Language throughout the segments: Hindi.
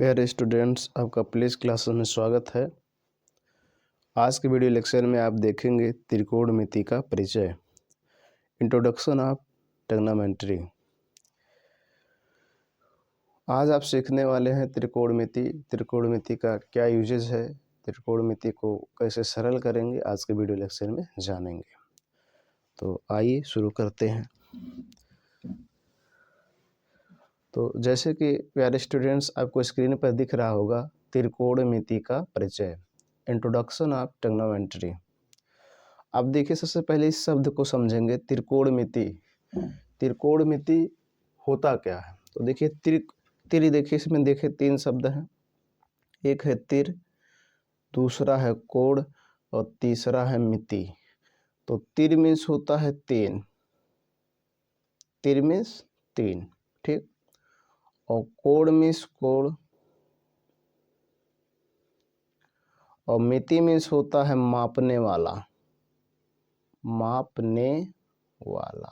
प्यारे स्टूडेंट्स, आपका प्लीज़ क्लासेस में स्वागत है। आज के वीडियो लेक्चर में आप देखेंगे त्रिकोणमिति का परिचय, इंट्रोडक्शन ऑफ ट्रिग्नोमेट्री। आज आप सीखने वाले हैं त्रिकोणमिति का क्या यूजेज है, त्रिकोणमिति को कैसे सरल करेंगे, आज के वीडियो लेक्चर में जानेंगे। तो आइए शुरू करते हैं। तो जैसे कि प्यारे स्टूडेंट्स, आपको स्क्रीन पर दिख रहा होगा त्रिकोणमिति का परिचय, इंट्रोडक्शन ऑफ ट्रिग्नोमेट्री। अब देखिए, सबसे पहले इस शब्द को समझेंगे, त्रिकोणमिति। त्रिकोणमिति होता क्या है? तो देखिए तिर देखिए, इसमें देखिए तीन शब्द हैं। एक है तिर, दूसरा है कोण और तीसरा है मिति। तो तिर मीन्स होता है तीन, तिर मीन्स तीन, ठीक। और कोण मीन्स कोण, और मिति मीन्स होता है मापने वाला, मापने वाला।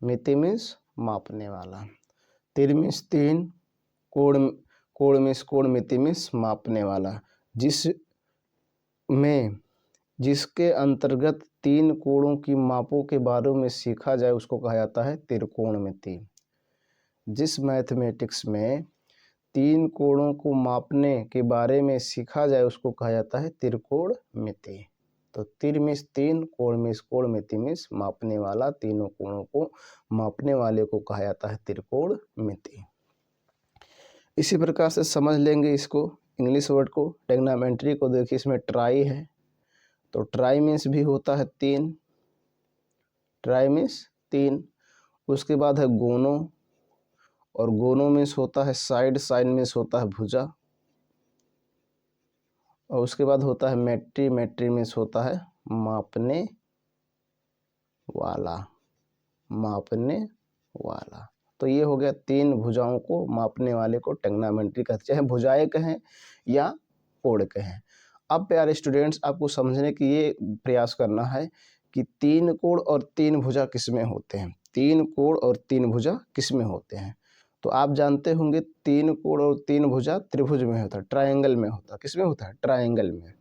मिति मीन्स मापने वाला। तिर मीन्स तीन, कोण मीन्स कोण, मिति मीन्स मापने वाला। जिसके अंतर्गत तीन कोणों की मापों के बारे में सीखा जाए उसको कहा जाता है त्रिकोणमिति। जिस मैथमेटिक्स में तीन कोणों को मापने के बारे में सीखा जाए उसको कहा जाता है त्रिकोणमिति। तो तिर मीन्स तीन, कोण मीन्स कोण, मिति मीन्स मापने वाला। तीनों कोणों को मापने वाले को कहा जाता है त्रिकोणमिति। इसी प्रकार से समझ लेंगे इसको, इंग्लिश वर्ड को, ट्रिग्नोमेट्री को। देखिए इसमें ट्राई है, तो ट्राई मीन्स भी होता है तीन, ट्राई मीन्स तीन। उसके बाद है गोनो, और गोनो मीन्स होता है साइड, साइड मीन्स होता है भुजा। और उसके बाद होता है मेट्री, मेट्री मीन्स होता है मापने वाला, मापने वाला। तो ये हो गया तीन भुजाओं को मापने वाले को ट्रिग्नोमेट्री कहते हैं, चाहे भुजाएं कहें या कोण कहें। अब प्यारे स्टूडेंट्स, आपको समझने की ये प्रयास करना है कि तीन कोण और तीन भुजा किसमें होते हैं। तीन कोण और तीन भुजा किसमें होते हैं? तो आप जानते होंगे तीन कोण और तीन भुजा त्रिभुज में होता है, ट्रायंगल में होता है। किसमें होता है? ट्रायंगल में।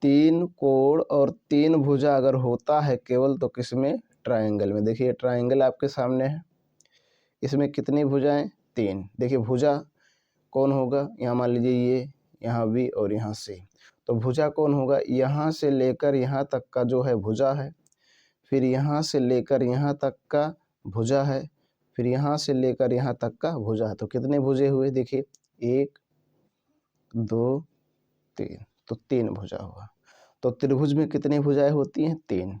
तीन कोण और तीन भुजा अगर होता है केवल, तो किसमें? ट्रायंगल में। देखिए ट्रायंगल आपके सामने है, इसमें कितनी भुजाएं? तीन। देखिए भुजा कौन होगा? यहाँ मान लीजिए ये, यहाँ बी और यहाँ सी। तो भुजा कौन होगा? यहाँ से लेकर यहाँ तक का जो है भुजा है, फिर यहाँ से लेकर यहाँ तक का भुजा है, फिर यहाँ से लेकर यहाँ तक का भुजा है। तो कितने भुजे हुए? देखिए एक, दो, तीन। तो तीन भुजा हुआ। तो त्रिभुज में कितनी भुजाएं होती हैं? तीन।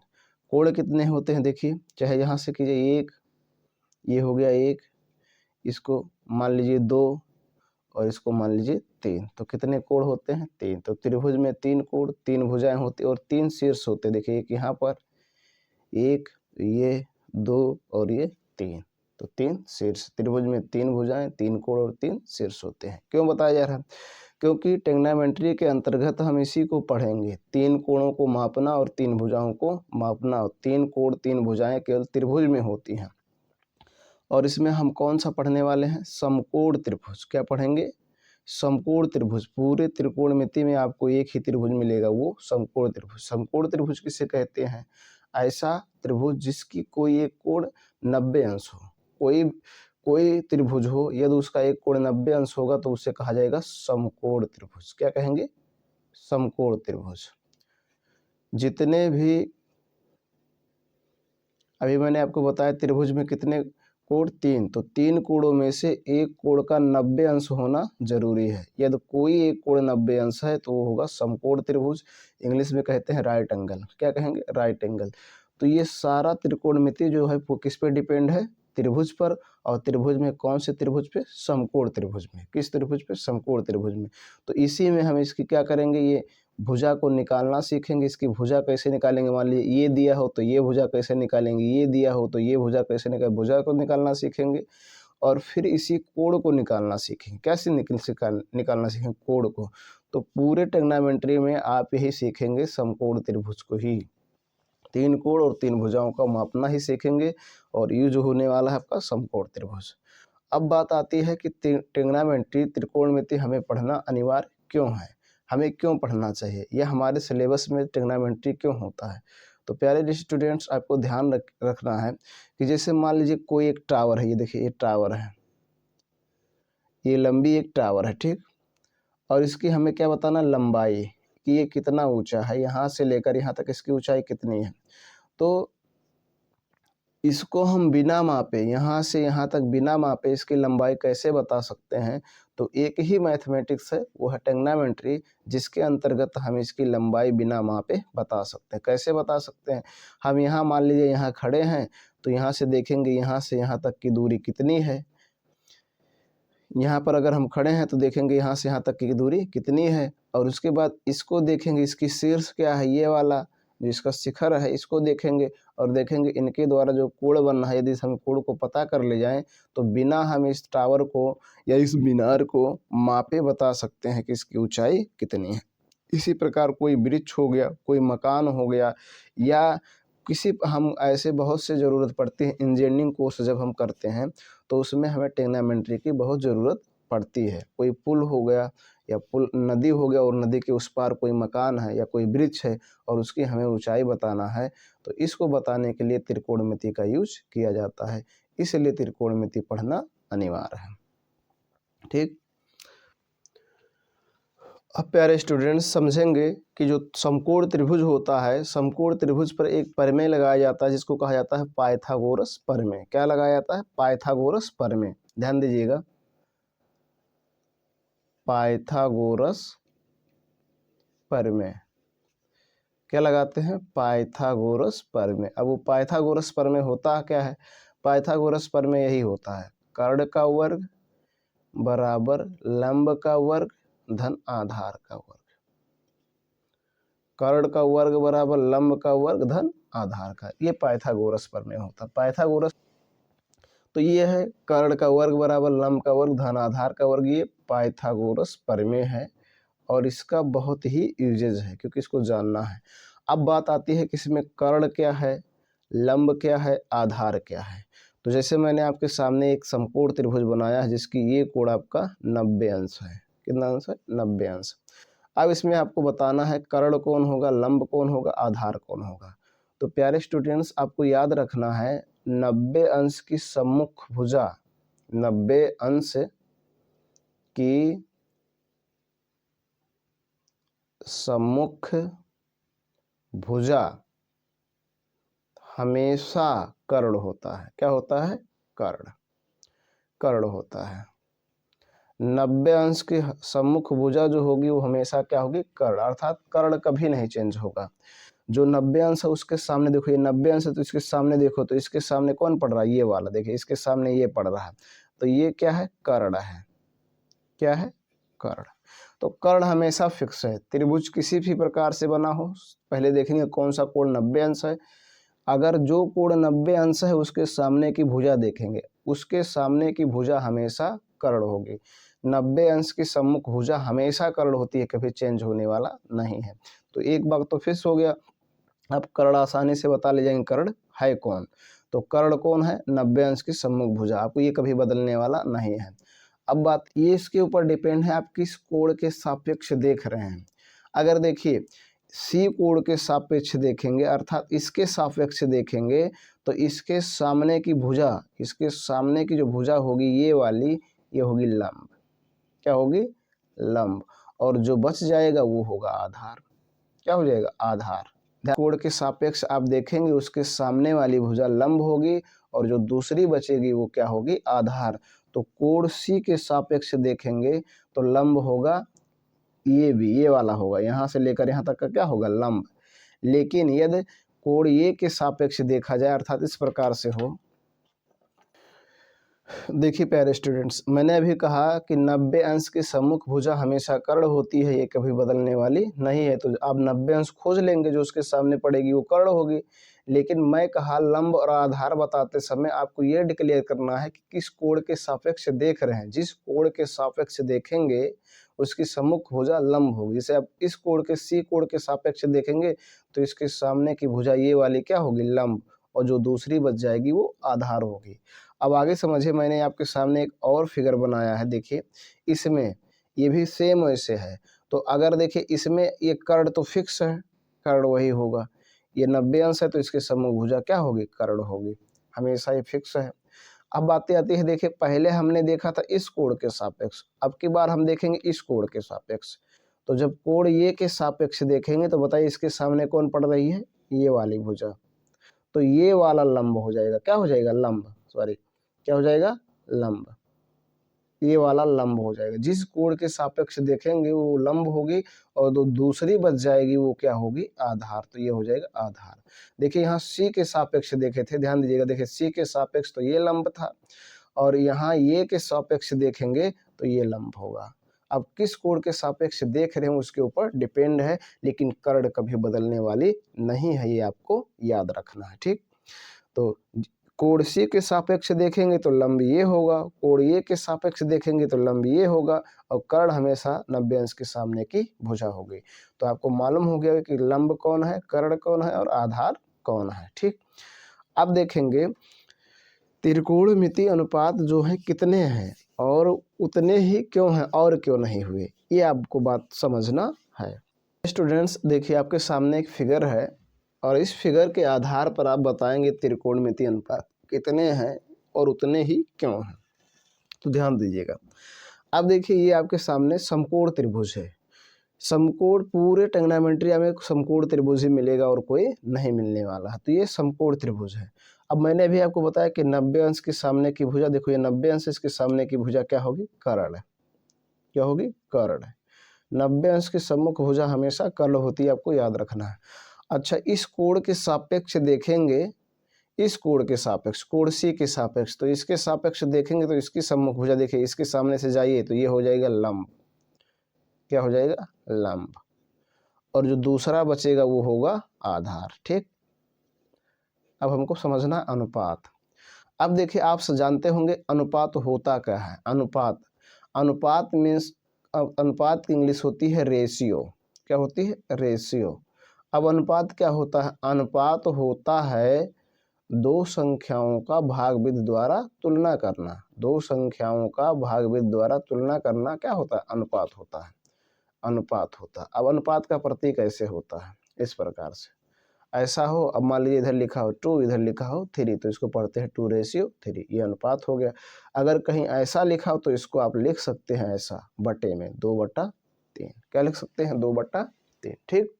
कोण कितने होते हैं? देखिए, चाहे यहाँ से कीजिए एक, ये हो गया एक, इसको मान लीजिए दो, और इसको मान लीजिए तीन। तो कितने कोण होते हैं? तीन। तो त्रिभुज में तीन कोण, तीन भुजाएं होती और तीन शीर्ष होते। देखिए एक यहाँ पर, एक, ये दो और ये तीन। तो तीन शीर्ष। त्रिभुज में तीन भुजाएं, तीन कोण और तीन शीर्ष होते हैं। क्यों बताया जा रहा है? क्योंकि ट्रिग्नोमेट्री के अंतर्गत हम इसी को पढ़ेंगे, तीन कोणों को मापना और तीन भुजाओं को मापना। और तीन कोण तीन भुजाएं केवल त्रिभुज में होती हैं। और इसमें हम कौन सा पढ़ने वाले हैं? समकोण त्रिभुज। क्या पढ़ेंगे? समकोण त्रिभुज। पूरे त्रिकोणमिति में आपको एक ही त्रिभुज मिलेगा, वो समकोण त्रिभुज। समकोण त्रिभुज किसे कहते हैं? ऐसा त्रिभुज जिसकी कोई एक कोण 90 अंश हो। कोई त्रिभुज हो, यदि उसका एक कोण 90 अंश होगा तो उसे कहा जाएगा समकोण त्रिभुज। क्या कहेंगे? समकोण त्रिभुज। जितने भी अभी मैंने आपको बताया त्रिभुज में कितने कोण? तीन। तो तीन कोणों में से एक कोण का 90 अंश होना जरूरी है। यदि कोई एक कोण 90 अंश है तो वो होगा समकोण त्रिभुज। इंग्लिश में कहते हैं राइट एंगल। क्या कहेंगे? Right angle. तो ये सारा त्रिकोणमिति जो है वो किस पे डिपेंड है? त्रिभुज पर। और त्रिभुज में कौन से त्रिभुज पे? समकोण त्रिभुज में। किस त्रिभुज पे? समकोण त्रिभुज में। तो इसी में हम इसकी क्या करेंगे? ये भुजा को निकालना सीखेंगे। इसकी भुजा कैसे निकालेंगे? मान लीजिए ये दिया हो तो ये भुजा कैसे निकालेंगे, ये दिया हो तो ये भुजा कैसे निकालेंगे। भुजा को निकालना सीखेंगे और फिर इसी कोण को निकालना सीखेंगे। कैसे निकालना सीखेंगे? कोण को। तो पूरे ट्रिग्नोमेट्री में आप यही सीखेंगे, समकोण त्रिभुज को ही। तीन कोण और तीन भुजाओं का मापना ही सीखेंगे और यूज होने वाला है आपका समकोण त्रिभुज। अब बात आती है कि ट्रिग्नोमेट्री त्रिकोणमिति हमें पढ़ना अनिवार्य क्यों है, हमें क्यों पढ़ना चाहिए, यह हमारे सिलेबस में ट्रिग्नोमेट्री क्यों होता है। तो प्यारे स्टूडेंट्स, आपको ध्यान रखना है कि जैसे मान लीजिए कोई एक टावर है, ये देखिए ये टावर है, ये लंबी एक टावर है, ठीक। और इसकी हमें क्या बताना, लंबाई, कि ये कितना ऊंचा है, यहाँ से लेकर यहाँ तक इसकी ऊंचाई कितनी है। तो इसको हम बिना मापे, यहाँ से यहाँ तक बिना मापे इसकी लंबाई कैसे बता सकते हैं। तो एक ही मैथमेटिक्स है, वो है ट्रिग्नोमेट्री, जिसके अंतर्गत हम इसकी लंबाई बिना मापे बता सकते हैं। कैसे बता सकते हैं, हम यहाँ मान लीजिए यहाँ खड़े हैं, तो यहाँ से देखेंगे यहाँ से यहाँ तक की दूरी कितनी है। यहाँ पर अगर हम खड़े हैं तो देखेंगे यहाँ से यहाँ तक की दूरी कितनी है, और उसके बाद इसको देखेंगे, इसकी शीर्ष क्या है, ये वाला जो इसका शिखर है, इसको देखेंगे और देखेंगे इनके द्वारा जो कोण बन रहा है। यदि हम कोण को पता कर ले जाएं तो बिना हम इस टावर को या इस मीनार को मापे बता सकते हैं कि इसकी ऊंचाई कितनी है। इसी प्रकार कोई वृक्ष हो गया, कोई मकान हो गया, या किसी हम ऐसे बहुत से ज़रूरत पड़ती है। इंजीनियरिंग कोर्स जब हम करते हैं तो उसमें हमें ट्रिग्नोमेट्री की बहुत ज़रूरत पड़ती है। कोई पुल हो गया या पुल नदी हो गया, और नदी के उस पार कोई मकान है या कोई वृक्ष है और उसकी हमें ऊंचाई बताना है, तो इसको बताने के लिए त्रिकोणमिति का यूज किया जाता है। इसलिए त्रिकोणमिति पढ़ना अनिवार्य है, ठीक। अब प्यारे स्टूडेंट्स समझेंगे कि जो समकोण त्रिभुज होता है, समकोण त्रिभुज पर एक प्रमेय लगाया जाता है जिसको कहा जाता है पाइथागोरस प्रमेय। क्या लगाया जाता है, पाइथागोरस प्रमेय। ध्यान दीजिएगा, पाइथागोरस प्रमेय। क्या लगाते हैं, पाइथागोरस प्रमेय। अब वो पाइथागोरस प्रमेय होता क्या है, पाइथागोरस प्रमेय यही होता है, कर्ण का वर्ग बराबर लंब का वर्ग धन आधार का वर्ग। कर्ण का वर्ग बराबर लंब का वर्ग धन आधार का, ये पाइथागोरस प्रमेय होता है। पाइथागोरस तो ये है कर्ण का वर्ग बराबर लंब का वर्ग धन आधार का वर्ग, ये पाइथागोरस प्रमेय है और इसका बहुत ही यूजेज है क्योंकि इसको जानना है। अब बात आती है कि इसमें कर्ण क्या है, लंब क्या है, आधार क्या है। तो जैसे मैंने आपके सामने एक समकोण त्रिभुज बनाया है जिसकी ये कोण आपका 90 अंश है। कितना अंश है, 90 अंश। अब इसमें आपको बताना है कर्ण कौन होगा, लंब कौन होगा, आधार कौन होगा। तो प्यारे स्टूडेंट्स, आपको याद रखना है 90 अंश की सम्मुख भुजा, 90 अंश की सम्मुख भुजा हमेशा कर्ण होता है। क्या होता है, कर्ण, कर्ण होता है। 90 अंश की सम्मुख भुजा जो होगी वो हमेशा क्या होगी, कर्ण, अर्थात कर्ण कभी नहीं चेंज होगा। जो 90 अंश है उसके सामने देखो, ये 90 अंश है तो इसके सामने देखो, तो इसके सामने कौन पड़ रहा है, ये वाला, देखिए इसके सामने ये पड़ रहा है, तो ये क्या है, कर्ण है। क्या है, कर्ण। तो कर्ण हमेशा फिक्स है। त्रिभुज किसी भी प्रकार से बना हो, पहले देखेंगे कौन सा कोण 90 अंश है। अगर जो कोण 90 अंश है उसके सामने की भुजा देखेंगे, उसके सामने की भुजा हमेशा कर्ण होगी। 90 अंश की सम्मुख भुजा हमेशा कर्ण होती है, कभी चेंज होने वाला नहीं है। तो एक बात तो फिक्स हो गया। अब कर्ण आसानी से बता ले जाएंगे कर्ण है कौन। तो कर्ण कौन है, 90 अंश की सम्मुख भुजा, आपको ये कभी बदलने वाला नहीं है। अब बात ये इसके ऊपर डिपेंड है आप किस कोण के सापेक्ष देख रहे हैं। अगर देखिए सी कोण के सापेक्ष देखेंगे, अर्थात इसके सापेक्ष देखेंगे, तो इसके सामने की भुजा, इसके सामने की जो भुजा होगी ये वाली, ये होगी लंब। क्या होगी, लंब। और जो बच जाएगा वो होगा आधार। क्या हो जाएगा, आधार। कोण के सापेक्ष आप देखेंगे उसके सामने वाली भुजा लंब होगी और जो दूसरी बचेगी वो क्या होगी, आधार। तो कोण सी के सापेक्ष देखेंगे तो लंब होगा, ये भी ये वाला होगा, यहाँ से लेकर यहाँ तक का क्या होगा, लंब। लेकिन यदि कोण ए के सापेक्ष देखा जाए, अर्थात इस प्रकार से हो, देखिए प्यारे स्टूडेंट्स, मैंने अभी कहा कि 90 अंश की सम्मुख भुजा हमेशा कर्ण होती है, ये कभी बदलने वाली नहीं है। तो आप 90 अंश खोज लेंगे, जो उसके सामने पड़ेगी वो कर्ण होगी। लेकिन मैं कहा लंब और आधार बताते समय आपको ये डिक्लेयर करना है कि किस कोण के सापेक्ष देख रहे हैं। जिस कोण के सापेक्ष देखेंगे उसकी सम्मुख भुजा लंब होगी। जैसे आप इस कोण के सी कोण के सापेक्ष देखेंगे तो इसके सामने की भुजा ये वाली क्या होगी, लंब, और जो दूसरी बच जाएगी वो आधार होगी। अब आगे समझिए, मैंने आपके सामने एक और फिगर बनाया है, देखिए इसमें ये भी सेम वैसे है। तो अगर देखिए इसमें ये कर्ण तो फिक्स है, कर्ण वही होगा, ये 90 अंश है तो इसके सम्मुख भुजा क्या होगी, कर्ण होगी, हमेशा ये फिक्स है। अब बातें आती है, देखिए पहले हमने देखा था इस कोण के सापेक्ष, अब की बार हम देखेंगे इस कोण के सापेक्ष। तो जब कोण ये के सापेक्ष देखेंगे तो बताइए इसके सामने कौन पड़ रही है, ये वाली भुजा, तो ये वाला लंब हो जाएगा, क्या हो जाएगा, लंब, सॉरी क्या हो जाएगा, लंब, ये वाला लंब हो जाएगा। जिस कोण के सापेक्ष देखेंगे वो लंब होगी और जो दूसरी बच जाएगी वो क्या होगी, आधार, तो ये हो जाएगा आधार। देखिए यहाँ सी के सापेक्ष देखे थे, ध्यान दीजिएगा, देखिए सी के सापेक्ष तो ये लंब था और यहाँ ये के सापेक्ष देखेंगे तो ये लंब होगा। अब किस कोण के सापेक्ष देख रहे हैं उसके ऊपर डिपेंड है, लेकिन कर्ण कभी बदलने वाली नहीं है, ये आपको याद रखना है, ठीक। तो कोण सी के सापेक्ष देखेंगे तो लंब ये होगा, कोण ए के सापेक्ष देखेंगे तो लंब ये होगा, और कर्ण हमेशा 90 अंश के सामने की भुजा होगी। तो आपको मालूम हो गया कि लंब कौन है, कर्ण कौन है और आधार कौन है, ठीक। अब देखेंगे त्रिकोणमिति अनुपात जो है कितने हैं और उतने ही क्यों हैं और क्यों नहीं हुए, ये आपको बात समझना है। स्टूडेंट्स देखिए आपके सामने एक फिगर है और इस फिगर के आधार पर आप बताएंगे त्रिकोणमिति अनुपात कितने हैं और उतने ही क्यों हैं। तो ध्यान दीजिएगा, अब देखिए ये आपके सामने समकोण त्रिभुज है, समकोण पूरे ट्रिग्नोमेट्री में समकोण त्रिभुज ही मिलेगा और कोई नहीं मिलने वाला है, तो ये समकोण त्रिभुज है। अब मैंने अभी आपको बताया कि 90 अंश के सामने की भुजा, देखो ये 90 अंश इसके सामने की भुजा क्या होगी, कर्ण, क्या होगी, कर्ण। 90 अंश के सम्मुख भुजा हमेशा कर्ण होती है, आपको याद रखना है। अच्छा, इस कोण के सापेक्ष देखेंगे, इस कोण के सापेक्ष, कोण सी के सापेक्ष, तो इसके सापेक्ष देखेंगे तो इसकी सम्मुख भुजा देखिए इसके सामने से जाइए तो ये हो जाएगा लंब, क्या हो जाएगा, लंब, और जो दूसरा बचेगा वो होगा आधार, ठीक। अब हमको समझना अनुपात। अब देखिए आप जानते होंगे अनुपात होता क्या है, अनुपात, अनुपात मीन्स, अनुपात की इंग्लिश होती है रेशियो, क्या होती है, रेशियो। अब अनुपात क्या होता है, अनुपात होता है दो संख्याओं का भागविद द्वारा तुलना करना, दो संख्याओं का भागविद द्वारा तुलना करना क्या होता है, अनुपात होता है, अनुपात होता है। अब अनुपात का प्रतीक ऐसे होता है, इस प्रकार से, ऐसा हो, अब मान लीजिए इधर लिखा हो 2, इधर लिखा हो 3, तो इसको पढ़ते हैं 2:3, ये अनुपात हो गया। अगर कहीं ऐसा लिखा हो तो इसको आप लिख सकते हैं ऐसा, बटे में 2/3, क्या लिख सकते हैं, 2/3, ठीक।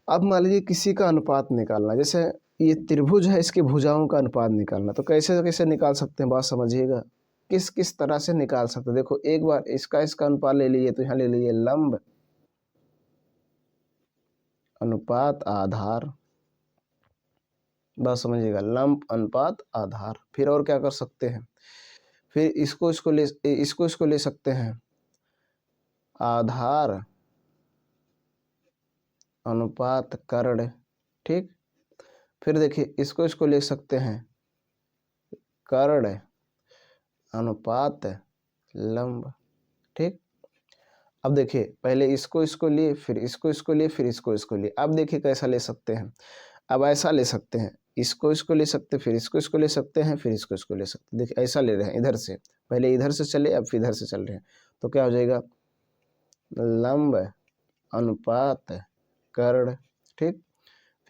अब मान लीजिए किसी का अनुपात निकालना, जैसे ये त्रिभुज है, इसकी भुजाओं का अनुपात निकालना, तो कैसे कैसे निकाल सकते हैं, बात समझिएगा, किस किस तरह से निकाल सकते हैं। देखो एक बार इसका अनुपात ले लीजिए, तो यहाँ ले लीजिए लंब अनुपात आधार, बात समझिएगा, लंब अनुपात आधार। फिर और क्या कर सकते हैं, फिर इसको ले सकते हैं आधार अनुपात कर्ण, ठीक। फिर देखिए इसको ले सकते हैं कर्ण अनुपात लंब, ठीक। अब देखिए पहले इसको लिए, फिर इसको लिए, फिर इसको लिए। अब देखिए कैसा ले सकते हैं, अब ऐसा ले सकते हैं, इसको ले सकते हैं, फिर इसको ले सकते हैं, फिर इसको ले सकते हैं। देखिए ऐसा ले रहे हैं, इधर से पहले इधर से चले, अब फिर इधर से चल रहे हैं, तो क्या हो जाएगा, लंब अनुपात कर्ण, ठीक।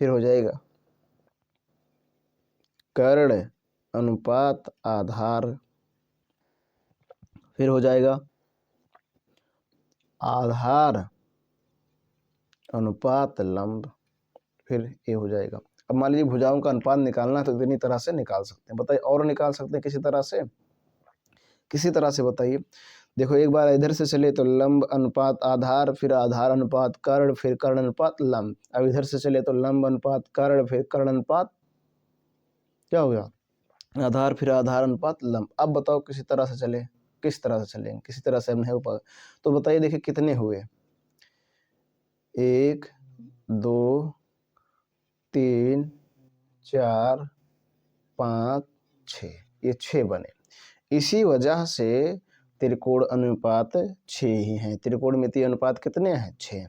फिर हो जाएगा कर्ण अनुपात आधार, फिर हो जाएगा आधार अनुपात लंब, फिर ये हो जाएगा। अब मान लीजिए भुजाओं का अनुपात निकालना है तो इतनी तरह से निकाल सकते हैं, बताइए और निकाल सकते हैं किसी तरह से बताइए। देखो एक बार इधर से चले तो लंब अनुपात आधार, फिर आधार अनुपात कर्ण, फिर कर्ण अनुपात लंब। अब इधर से चले तो लंब अनुपात कर्ण, फिर कर्ण अनुपात क्या हो गया, आधार, फिर आधार अनुपात लंब। अब बताओ किसी तरह से चले, किस तरह से चलेंगे, किसी तरह से हम नहीं हो पाएगा। तो बताइए देखिए कितने हुए, 1 2 3 4 5 6, ये 6 बने। इसी वजह से त्रिकोण अनुपात 6 ही हैं, त्रिकोणमितीय अनुपात कितने हैं, 6।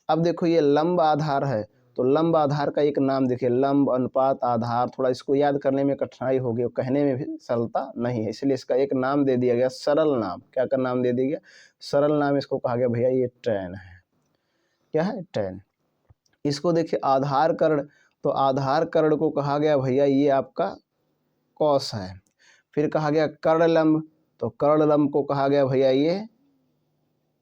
अब देखो ये लंब आधार है तो लंब आधार का एक नाम देखिए, लंब अनुपात आधार, थोड़ा इसको याद करने में कठिनाई होगी और कहने में भी सरलता नहीं है, इसलिए इसका एक नाम दे दिया गया सरल नाम। क्या का नाम दे दिया गया? सरल नाम। इसको कहा गया भैया ये टैन है। क्या है? टैन। इसको देखिए आधार कर्ण, तो आधार कर्ण को कहा गया भैया ये आपका कॉस है। फिर कहा गया कर्ण लंब, तो कर्ण लंब को कहा गया भैया ये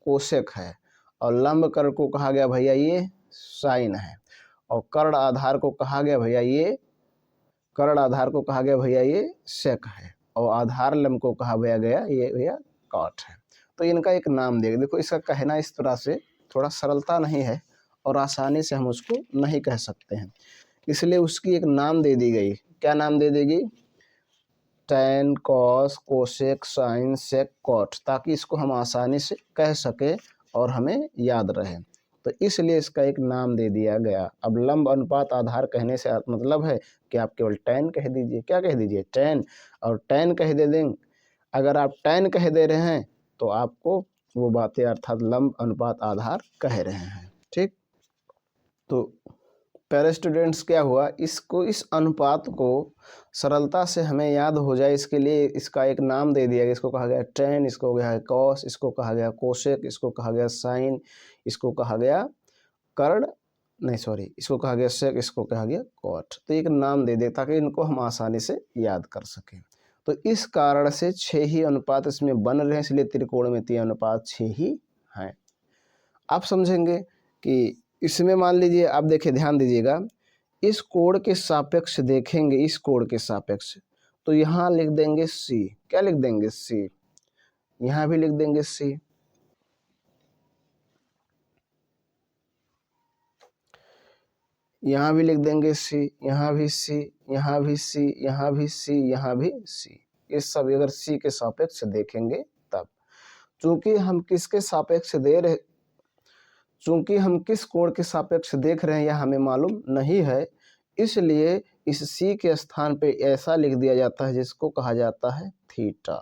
कोसेक है। और लंब कर्ण को कहा गया भैया ये साइन है। और कर्ण आधार को कहा गया भैया ये, कर्ण आधार को कहा गया भैया ये सेक है। और आधार लंब को कहा गया ये भैया कॉट है। तो इनका एक नाम देगा। देखो इसका कहना इस तरह से थोड़ा सरलता नहीं है और आसानी से हम उसको नहीं कह सकते हैं, इसलिए उसकी एक नाम दे दी गई। क्या नाम दे देगी? टैन, कॉस, कोसेक, साइन, सेक, कॉट, ताकि इसको हम आसानी से कह सके और हमें याद रहे, तो इसलिए इसका एक नाम दे दिया गया। अब लंब अनुपात आधार कहने से मतलब है कि आप केवल टैन कह दीजिए। क्या कह दीजिए? टैन। और टैन कह दे देंगे, अगर आप टैन कह दे रहे हैं तो आपको वो बातें अर्थात लंब अनुपात आधार कह रहे हैं। ठीक, तो प्यारे स्टूडेंट्स क्या हुआ, इसको इस अनुपात को सरलता से हमें याद हो जाए इसके लिए इसका एक नाम दे दिया गया। इसको कहा गया टैन, इसको हो गया कॉस, इसको कहा गया कोसेक, इसको कहा गया साइन, इसको कहा गया कर्ण, नहीं सॉरी, इसको कहा गया सेक, इसको कहा गया कॉट। तो एक नाम दे दे ताकि इनको हम आसानी से याद कर सकें। तो इस कारण से 6 ही अनुपात इसमें बन रहे हैं, इसलिए त्रिकोणमितीय अनुपात 6 ही हैं। आप समझेंगे कि इसमें मान लीजिए, आप देखिए ध्यान दीजिएगा, इस कोण के सापेक्ष देखेंगे, इस कोण के सापेक्ष, तो यहाँ लिख देंगे सी। क्या लिख देंगे? सी। यहाँ भी लिख देंगे सी। यहाँ भी लिख देंगे सी, यहाँ भी सी, यहाँ भी सी, यहाँ भी सी, यहाँ भी सी। ये सब अगर सी के सापेक्ष देखेंगे तब, चूंकि हम किसके सापेक्ष दे रहे, चूंकि हम किस कोण के सापेक्ष देख रहे हैं यह हमें मालूम नहीं है, इसलिए इस सी के स्थान पे ऐसा लिख दिया जाता है जिसको कहा जाता है थीटा।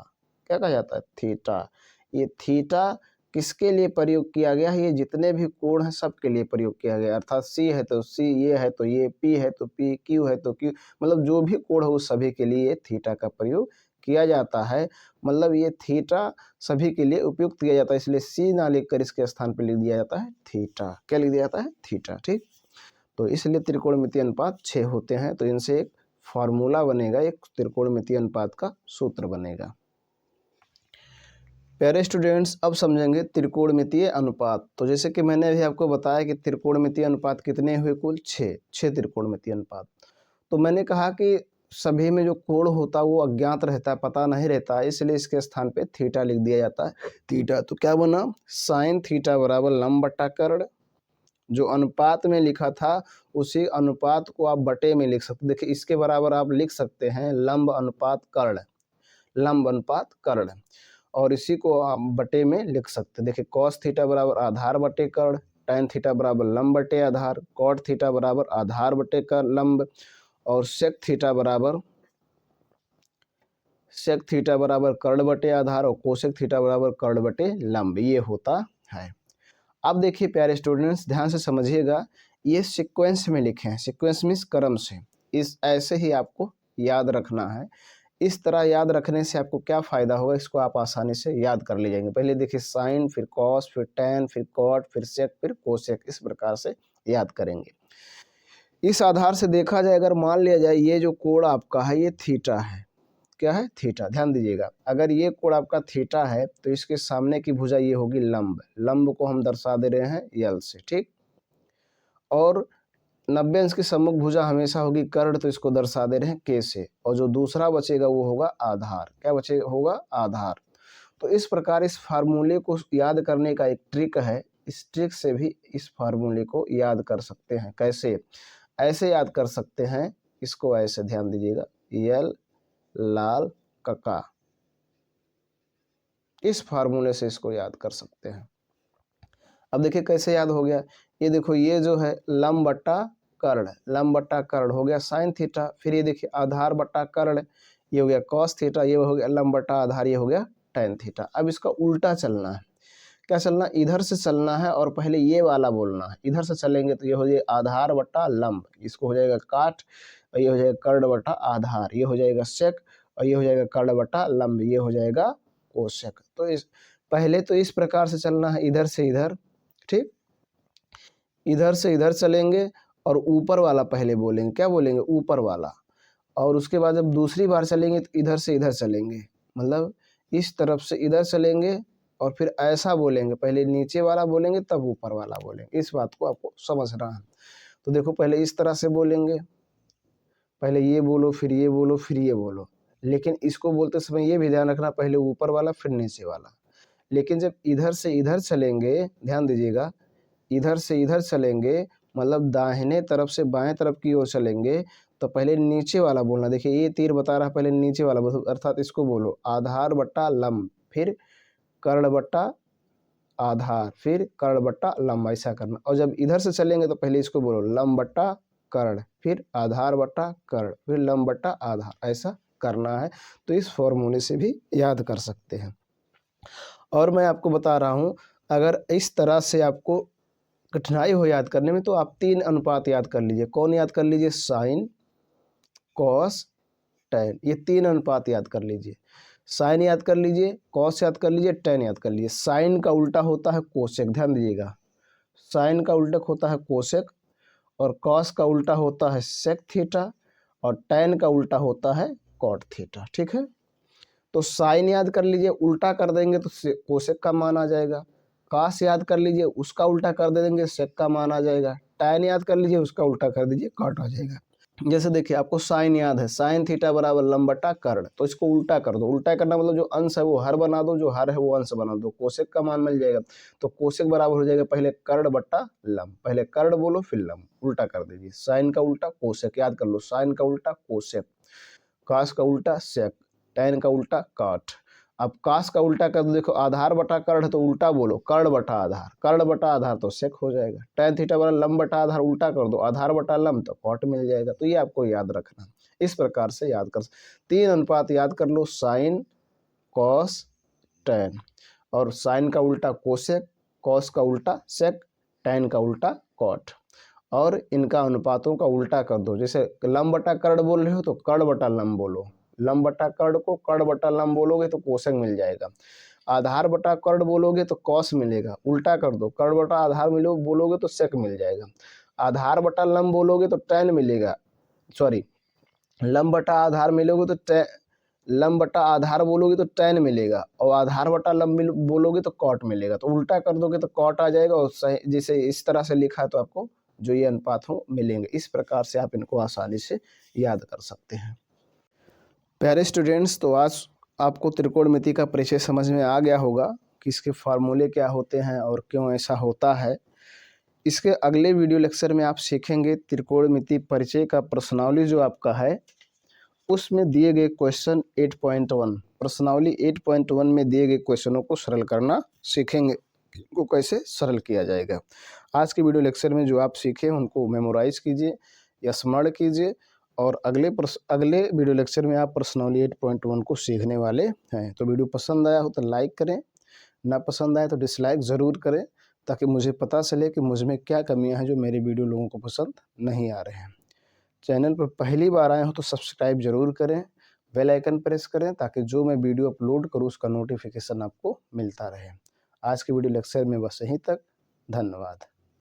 क्या कहा जाता है? थीटा। ये थीटा किसके लिए प्रयोग किया गया है? ये जितने भी कोण हैं सबके लिए प्रयोग किया गया, अर्थात सी है तो सी, ये है तो ये, पी है तो पी, क्यू है तो क्यू, मतलब जो भी कोण है उस सभी के लिए थीटा का प्रयोग किया जाता है। मतलब ये थीटा सभी के लिए उपयुक्त किया जाता है, इसलिए सी ना लिखकर इसके स्थान पर लिख दिया जाता है थीटा। क्या लिख दिया जाता है? थीटा। ठीक, तो इसलिए त्रिकोणमितीय अनुपात 6 होते हैं। तो इनसे एक फार्मूला बनेगा, एक त्रिकोणमितीय अनुपात का सूत्र बनेगा। प्यारे स्टूडेंट्स, अब समझेंगे त्रिकोणमितीय अनुपात। तो जैसे कि मैंने अभी आपको बताया कि त्रिकोणमितीय अनुपात कितने हुए? कुल 6 त्रिकोणमितीय अनुपात। तो मैंने कहा कि सभी में जो कोण होता है वो अज्ञात रहता है, पता नहीं रहता, इसलिए इसके स्थान पे थीटा लिख दिया जाता है। थीटा तो क्या बना? साइन थीटा बराबर लंब बटा कर्ण। जो अनुपात में लिखा था उसी अनुपात को आप बटे में लिख सकते। देखिए इसके बराबर आप लिख सकते हैं लंब अनुपात कर्ण, लंब अनुपात कर्ण, और इसी को आप बटे में लिख सकते हैं। देखिए कॉस थीटा बराबर आधार बटे कर्ण, टैन थीटा बराबर लंब बटे आधार, कॉट थीटा बराबर आधार बटे लंब, और सेक थीटा बराबर कर्ण बटे आधार, और कोसेक थीटा बराबर कर्ण बटे लंब। ये होता है। अब देखिए प्यारे स्टूडेंट्स ध्यान से समझिएगा, ये सीक्वेंस में लिखे हैं, सीक्वेंस मीन्स क्रम से, इस ऐसे ही आपको याद रखना है। इस तरह याद रखने से आपको क्या फ़ायदा होगा, इसको आप आसानी से याद कर ले जाएंगे। पहले देखिए साइन, फिर कॉस, फिर टैन, फिर कॉट, फिर सेक, फिर कोसेक, इस प्रकार से याद करेंगे। इस आधार से देखा जाए, अगर मान लिया जाए ये जो कोण आपका है ये थीटा है। क्या है? थीटा। ध्यान दीजिएगा, अगर ये कोण आपका थीटा है तो इसके सामने की भुजा ये होगी लंब। लंब को हम दर्शा दे रहे हैं यल से। ठीक, और 90 अंश की सम्मुख भुजा हमेशा होगी कर्ण, तो इसको दर्शा दे रहे हैं के से, और जो दूसरा बचेगा वो होगा आधार। क्या बचेगा? होगा आधार। तो इस प्रकार इस फार्मूले को याद करने का एक ट्रिक है, इस ट्रिक से भी इस फार्मूले को याद कर सकते हैं। कैसे? ऐसे याद कर सकते हैं, इसको ऐसे ध्यान दीजिएगा, यल लाल कका, इस फार्मूले से इसको याद कर सकते हैं। अब देखिए कैसे याद हो गया, ये देखो ये जो है लंब बट्टा कर्ण, लंब बट्टा कर्ण हो गया साइन थीटा, फिर ये देखिए आधार बट्टा कर्ण, ये हो गया कॉस थीटा, ये हो गया लंब बट्टा आधार, ये हो गया टैन थीटा। अब इसका उल्टा चलना है। क्या चलना, इधर से चलना है और पहले ये वाला बोलना है। इधर से चलेंगे तो ये हो जाएगा आधार बटा लंब, इसको हो जाएगा काट, और ये हो जाएगा कर्ण बटा आधार, ये हो जाएगा सेक, और ये हो जाएगा कर्ण बटा लंब, ये हो जाएगा कोशक। तो इस पहले तो इस प्रकार से चलना है, इधर से इधर, ठीक, इधर से इधर चलेंगे और ऊपर वाला पहले बोलेंगे, क्या बोलेंगे, ऊपर वाला। और उसके बाद जब दूसरी बार चलेंगे तो इधर से इधर चलेंगे, मतलब इस तरफ से इधर चलेंगे और फिर ऐसा बोलेंगे, पहले नीचे वाला बोलेंगे तब ऊपर वाला बोलेंगे। इस बात को आपको समझना है। तो देखो पहले इस तरह से बोलेंगे, पहले ये बोलो, फिर ये बोलो, फिर ये बोलो, लेकिन इसको बोलते समय ये भी ध्यान रखना, पहले ऊपर वाला फिर नीचे वाला। लेकिन जब इधर से इधर चलेंगे, ध्यान दीजिएगा, इधर से इधर चलेंगे मतलब दाहिने तरफ से बाएं तरफ की ओर चलेंगे, तो पहले नीचे वाला बोलना। देखिए ये तीर बता रहा है पहले नीचे वाला बोलो, अर्थात इसको बोलो आधार बट्टा लंब, फिर कर्ण बट्टा आधार, फिर कर्ण बट्टा लंब, ऐसा करना। और जब इधर से चलेंगे तो पहले इसको बोलो लंब बट्टा कर्ण, फिर आधार बट्टा कर्ण, फिर लंब बट्टा आधार, ऐसा करना है। तो इस फॉर्मूले से भी याद कर सकते हैं। और मैं आपको बता रहा हूँ, अगर इस तरह से आपको कठिनाई हो याद करने में तो आप 3 अनुपात याद कर लीजिए। कौन याद कर लीजिए, साइन, कॉस, टैन, ये 3 अनुपात याद कर लीजिए। साइन याद कर लीजिए, कॉस याद कर लीजिए, टैन याद कर लीजिए। साइन का उल्टा होता है कोसेक, ध्यान दीजिएगा, साइन का उल्टा होता है कोसेक, और कॉस का उल्टा होता है सेक थीटा, और टैन का उल्टा होता है कॉट थीटा, ठीक है। तो साइन याद कर लीजिए, उल्टा कर देंगे तो कोसेक का मान आ जाएगा। कास याद कर लीजिए, उसका उल्टा कर दे देंगे, सेक का मान आ जाएगा। टैन याद कर लीजिए, उसका उल्टा कर दीजिए, कॉट आ जाएगा। जैसे देखिए आपको साइन याद है, साइन थीटा बराबर लंब बटा कर्ण, तो इसको उल्टा कर दो। उल्टा करना मतलब जो अंश है वो हर बना दो, जो हर है वो अंश बना दो, कोसेक का मान मिल जाएगा। तो कोसेक बराबर हो जाएगा पहले कर्ण बट्टा लंब, पहले कर्ण बोलो फिर लंब, उल्टा कर दीजिए। साइन का उल्टा कोसेक, याद कर लो, साइन का उल्टा कोसेक, कास का उल्टा सेक, टैन का उल्टा काट। अब कास का उल्टा कर दो, देखो आधार बटा कर्ण तो उल्टा बोलो कर्ण बटा आधार, कर्ण बटा आधार तो सेक हो जाएगा। टैन थीटा बराबर लंब बटा आधार, उल्टा कर दो आधार बटा लंब तो कॉट मिल जाएगा। तो ये आपको याद रखना, इस प्रकार से याद कर 3 अनुपात याद कर लो, साइन, कॉस, टैन। और साइन का उल्टा कोसेक, कॉस का उल्टा सेक, टैन का उल्टा कॉट। और इनका अनुपातों का उल्टा कर दो, जैसे लंब बटा कर्ण बोल रहे हो तो कर्ण बटा लंब बोलो, लंब बटा कर्ण को कर्ण बटा लंब बोलोगे तो कोसेक मिल जाएगा। आधार बटा कर्ण बोलोगे तो कॉस मिलेगा, उल्टा कर दो, कर्ण बटा आधार बोलोगे तो सेक मिल जाएगा। आधार बटा लंब बोलोगे तो टैन मिलेगा, सॉरी लंब बटा आधार मिलोगे तो लंब बटा आधार बोलोगे तो टैन मिलेगा, और आधार बटा लंब बोलोगे तो कॉट मिलेगा। तो उल्टा कर दोगे तो कॉट आ जाएगा, और जैसे इस तरह से लिखा है तो आपको जो ये अनुपात हो मिलेंगे। इस प्रकार से आप इनको आसानी से याद कर सकते हैं। प्यारे स्टूडेंट्स, तो आज आपको त्रिकोणमिति का परिचय समझ में आ गया होगा कि इसके फार्मूले क्या होते हैं और क्यों ऐसा होता है। इसके अगले वीडियो लेक्चर में आप सीखेंगे त्रिकोणमिति परिचय का प्रश्नावली जो आपका है, उसमें दिए गए क्वेश्चन 8.1, प्रश्नावली 8.1 में दिए गए क्वेश्चनों को सरल करना सीखेंगे, को कैसे सरल किया जाएगा। आज के वीडियो लेक्चर में जो आप सीखे उनको मेमोराइज कीजिए या स्मरण कीजिए, और अगले वीडियो लेक्चर में आप प्रश्नावली 8.1 को सीखने वाले हैं। तो वीडियो पसंद आया हो तो लाइक करें, ना पसंद आए तो डिसलाइक ज़रूर करें, ताकि मुझे पता चले कि मुझ में क्या कमियां हैं जो मेरे वीडियो लोगों को पसंद नहीं आ रहे हैं। चैनल पर पहली बार आए हो तो सब्सक्राइब जरूर करें, बेल आइकन प्रेस करें, ताकि जो मैं वीडियो अपलोड करूं उसका नोटिफिकेशन आपको मिलता रहे। आज के वीडियो लेक्चर में बस यहीं तक, धन्यवाद।